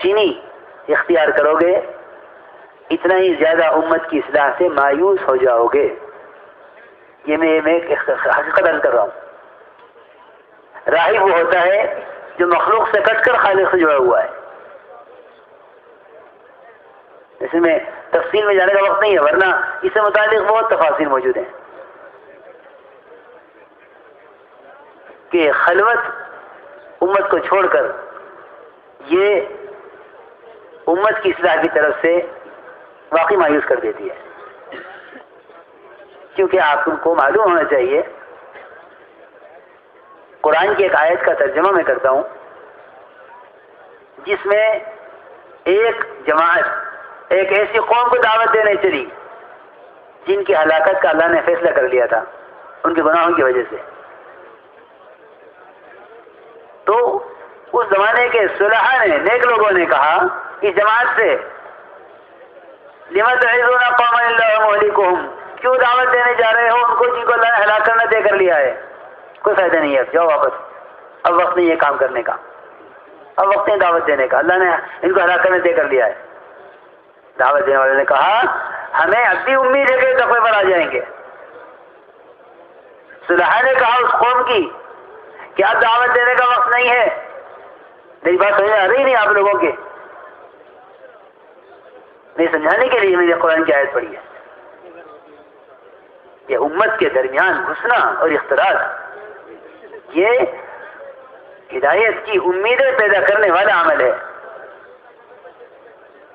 چینی اختیار کرو گے اتنا ہی زیادہ امت کی اصلاح سے مایوس ہو جاؤ گے. یہ میں حقیقت عرض کر رہا ہوں. راہب وہ ہوتا ہے جو مخلوق سے کٹ کر خالق سے جڑا ہوا ہے. اس میں تفصیل میں جانے کا وقت نہیں ہے، ورنہ اس سے متعلق بہت تفاصیل موجود ہیں کہ خلوت امت کو چھوڑ کر یہ امت کی اصلاح کی طرف سے واقعی مایوس کر دیتی ہے. کیونکہ آپ کو معلوم ہونا چاہیے، قرآن کی ایک آیت کا ترجمہ میں کرتا ہوں جس میں ایک جماعت ایک ایسی قوم کو دعوت دینے چلی جن کی ہلاکت کا اللہ نے فیصلہ کر لیا تھا ان کے گناہوں کی وجہ سے. تو اس زمانے کے صلحاء نے، نیک لوگوں نے کہا اس جماعت سے لِمَ تَعِظُونَ قَوْمًا اللَّهُ مُهْلِكُهُمْ، کیوں دعوت دینے جا رہے ہو ان کو جن کو اللہ نے ہلاک کرنا طے کر لیا ہے؟ کوئی فائدہ نہیں ہے، جاؤ واپس، اب وقت نہیں ہے کام کرنے کا، اب وقت نہیں دعوت دینے کا، اللہ نے ان کو ہلاک کرنا طے کر لیا ہے. دعوت دینے والے نے کہا ہمیں اب بھی امید ہے کہ تقوی پر آ جائیں گے. صلحاء نے کہا اس قوم کی کہ اب دعوت دینے کا وقت نہیں ہے. میری بات سمجھ آ رہی نہیں آپ لوگوں کے؟ نہیں سمجھانے کے لیے میں نے قرآن کی آیت پڑھی ہے. یہ امت کے درمیان گھسنا اور اختلاط یہ ہدایت کی امیدیں پیدا کرنے والا عمل ہے،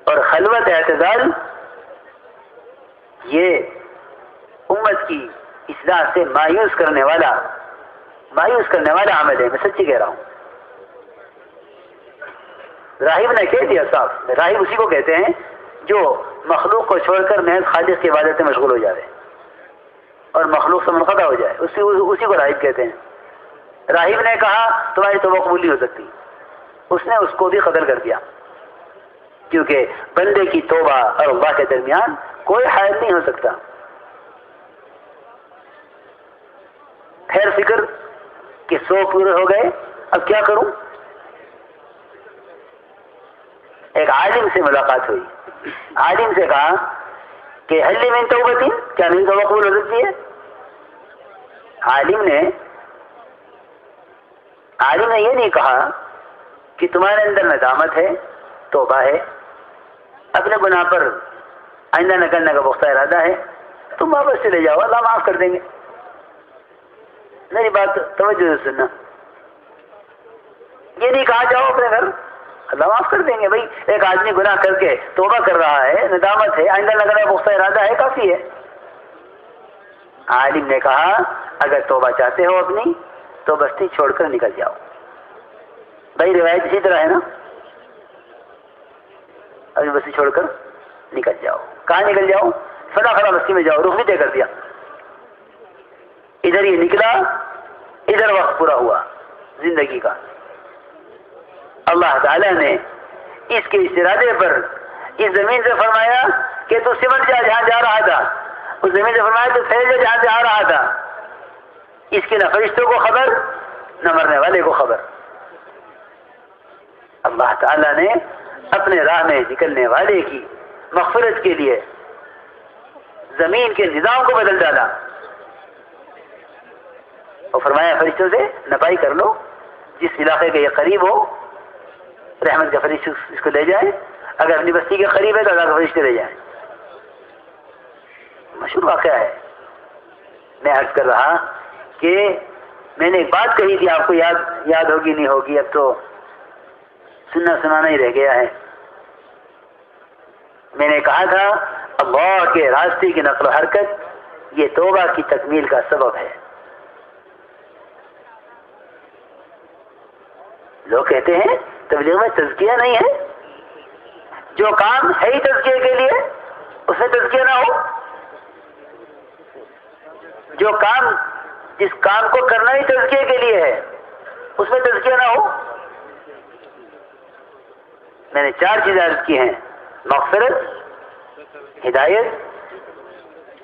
اور خلوت اعتزال یہ امت کی اصلاح سے مایوس کرنے والا عمل ہے. میں سچی کہہ رہا ہوں. راہب نے کہہ دیا صاحب، راہب اسی کو کہتے ہیں جو مخلوق کو چھوڑ کر محض خالق کی عبادت میں مشغول ہو جائے اور مخلوق سے منقطع ہو جائے، اسی کو راہب کہتے ہیں. راہب نے کہا تمہاری توبہ قبول نہیں ہو سکتی، اس نے اس کو بھی قتل کر دیا، کیونکہ بندے کی توبہ اور اللہ کے درمیان کوئی حائل نہیں ہو سکتا. خیر فکر کہ 100 پورے ہو گئے، اب کیا کروں؟ ایک عالم سے ملاقات ہوئی. عالم سے کہا کہ حل من توبۃ، کیا میری توبہ قبول ہو سکتی ہے؟ عالم نے یہ نہیں کہا کہ تمہارے اندر ندامت ہے، توبہ ہے، اپنے گناہ پر آئندہ نہ کرنے کا پختہ ارادہ ہے، تم واپس چلے جاؤ، اللہ معاف کر دیں گے. میری بات توجہ سے سننا. یہ نہیں کہا جاؤ اپنے گھر، اللہ معاف کر دیں گے. بھائی ایک آدمی گناہ کر کے توبہ کر رہا ہے، ندامت ہے، آئندہ نہ کرنے کا پختہ ارادہ ہے، کافی ہے. عالم نے کہا اگر توبہ چاہتے ہو اپنی تو بستی چھوڑ کر نکل جاؤ. بھائی روایت اسی طرح ہے نا، ابھی بستی چھوڑ کر نکل جاؤ. کہاں نکل جاؤ؟ فلاں فلاں بستی میں جاؤ. رخ بھی طے کر دیا. ادھر یہ نکلا، ادھر وقت پورا ہوا زندگی کا. اللہ تعالیٰ نے اس کے اس ارادے پر اس زمین سے فرمایا کہ تو سمٹ جا جہاں جا رہا تھا، اس زمین سے فرمایا تو پھیل جا جہاں سے آ رہا تھا. اس کی نہ فرشتوں کو خبر نہ مرنے والے کو خبر. اللہ تعالیٰ نے اپنے راہ میں نکلنے والے کی مغفرت کے لیے زمین کے نظام کو بدل ڈالا اور فرمایا فرشتوں سے نپائی کر لو، جس علاقے کے یہ قریب ہو رحمت کے فرشتے اس کو لے جائیں، اگر اپنی بستی کے قریب ہے تو اللہ کے فرشتے لے جائیں. مشہور واقعہ ہے. میں عرض کر رہا کہ میں نے ایک بات کہی تھی، آپ کو یاد ہوگی نہیں ہوگی، اب تو سننا سنانا ہی رہ گیا ہے. میں نے کہا تھا اللہ کے راستے کی نقل و حرکت یہ توبہ کی تکمیل کا سبب ہے. لوگ کہتے ہیں تبلیغ میں تزکیہ نہیں ہے. جو کام ہے ہی تزکیے کے لیے اس میں تزکیہ نہ ہو، جو کام جس کام کو کرنا ہی تزکیے کے لیے ہے اس میں تزکیہ نہ ہو. میں نے 4 چیزیں عرض کی ہیں: مغفرت، ہدایت،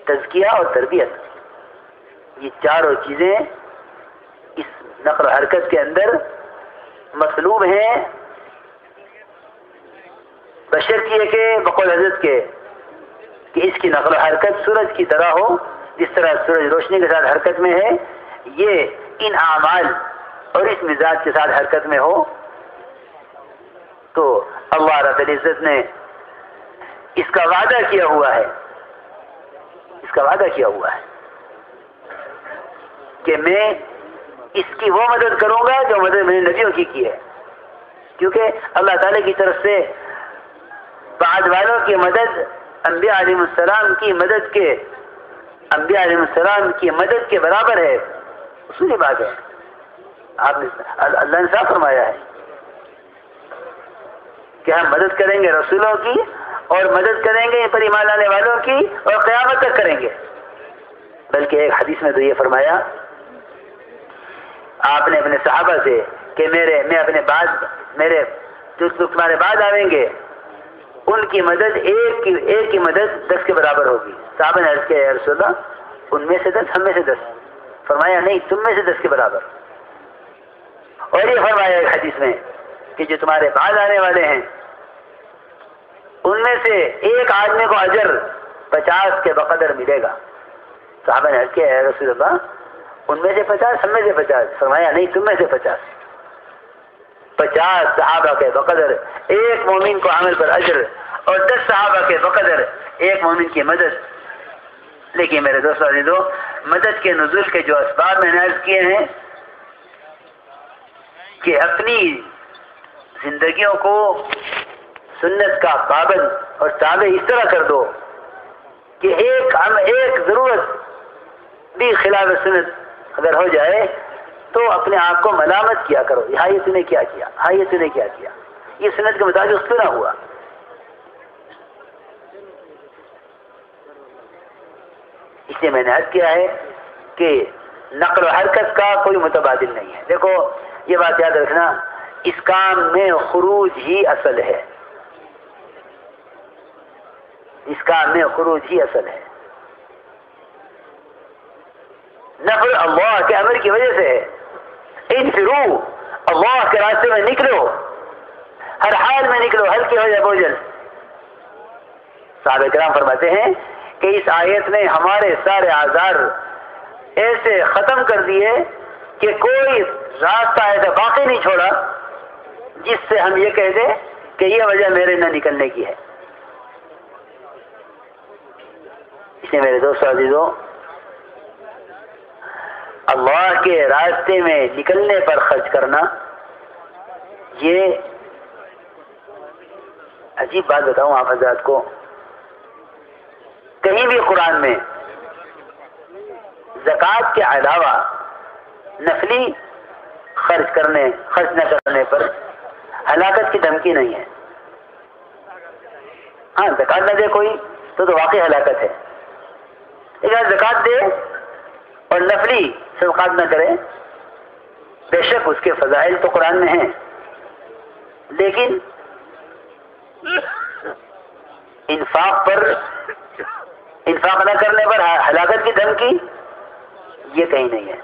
تزکیہ اور تربیت. یہ چاروں چیزیں اس نقل و حرکت کے اندر مطلوب ہیں بشرطیے کے بقول حضرت کے کہ اس کی نقل و حرکت سورج کی طرح ہو، جس طرح سورج روشنی کے ساتھ حرکت میں ہے، یہ ان اعمال اور اس مزاج کے ساتھ حرکت میں ہو، تو اللہ رب العزت نے اس کا وعدہ کیا ہوا ہے، اس کا وعدہ کیا ہوا ہے کہ میں اس کی وہ مدد کروں گا جو مدد میں نے نبیوں کی ہے، کیونکہ اللہ تعالی کی طرف سے بعد والوں کی مدد انبیاء علیہ السلام کی مدد کے انبیاء علیہ السلام کی مدد کے برابر ہے، اصولی بات ہے۔ آپ نے اللہ نے صاف فرمایا ہے کہ ہم مدد کریں گے رسولوں کی اور مدد کریں گے پر ایمان لانے والوں کی اور قیامت تک کریں گے۔ بلکہ ایک حدیث میں تو یہ فرمایا آپ نے اپنے صحابہ سے کہ میرے جو تمہارے بعد آئیں گے ان کی مدد ایک کی مدد 10 کے برابر ہوگی۔ صحابہ نے عرض کیا یا رسول اللہ ان میں سے 10 ہم میں سے 10؟ فرمایا نہیں، تم میں سے 10 کے برابر۔ اور یہ فرمایا ایک حدیث میں کہ جو تمہارے بعد آنے والے ہیں ان میں سے ایک آدمی کو اجر 50 کے بقدر ملے گا۔ صحابہ نے عرض کیا یا رسول اللہ ان میں سے 50 ہم میں سے 50؟ فرمایا نہیں، تم میں سے 50 صحابہ کے بقدر ایک مومن کو عمل پر اجر اور 10 صحابہ کے بقدر ایک مومن کی مدد۔ لیکن میرے دوستو عزیزو، مدد کے نزول کے جو اسباب میں نے عرض کیے ہیں کہ اپنی زندگیوں کو سنت کا پابند اور تابع اس طرح کر دو کہ ایک ضرورت بھی خلاف سنت اگر ہو جائے تو اپنے آپ کو ملامت کیا کرو، ہاں یہ تم نے کیا کیا، ہاں یہ تم نے کیا کیا، یہ سنت کے مطابق کیوں نہ ہوا۔ اس لیے میں نے عرض کیا ہے کہ نقل و حرکت کا کوئی متبادل نہیں ہے۔ دیکھو یہ بات یاد رکھنا، اس کام میں خروج ہی اصل ہے، اس کام میں خروج ہی اصل ہے۔ نفر اللہ کے امر کی وجہ سے ہے، انفرو اللہ کے راستے میں نکلو، ہر حال میں نکلو، ہلکے ہو یا بوجھل۔ صحابہ کرام فرماتے ہیں کہ اس آیت نے ہمارے سارے آزار ایسے ختم کر دیے کہ کوئی راستہ ایسا باقی نہیں چھوڑا جس سے ہم یہ کہہ دیں کہ یہ وجہ میرے نہ نکلنے کی ہے۔ اس لیے میرے دوستو عزیزو، اللہ کے راستے میں نکلنے پر خرچ کرنا، یہ عجیب بات بتاؤں آپ حضرات کو، کہیں بھی قرآن میں زکوٰۃ کے علاوہ نفلی خرچ نہ کرنے پر ہلاکت کی دھمکی نہیں ہے۔ ہاں زکوٰۃ نہ دے کوئی تو واقعی ہلاکت ہے، لیکن زکوٰۃ دے اور نفلی صدقات نہ کرے، بے شک اس کے فضائل تو قرآن میں ہیں، لیکن انفاق نہ کرنے پر ہلاکت کی دھمکی یہ کہیں نہیں ہے۔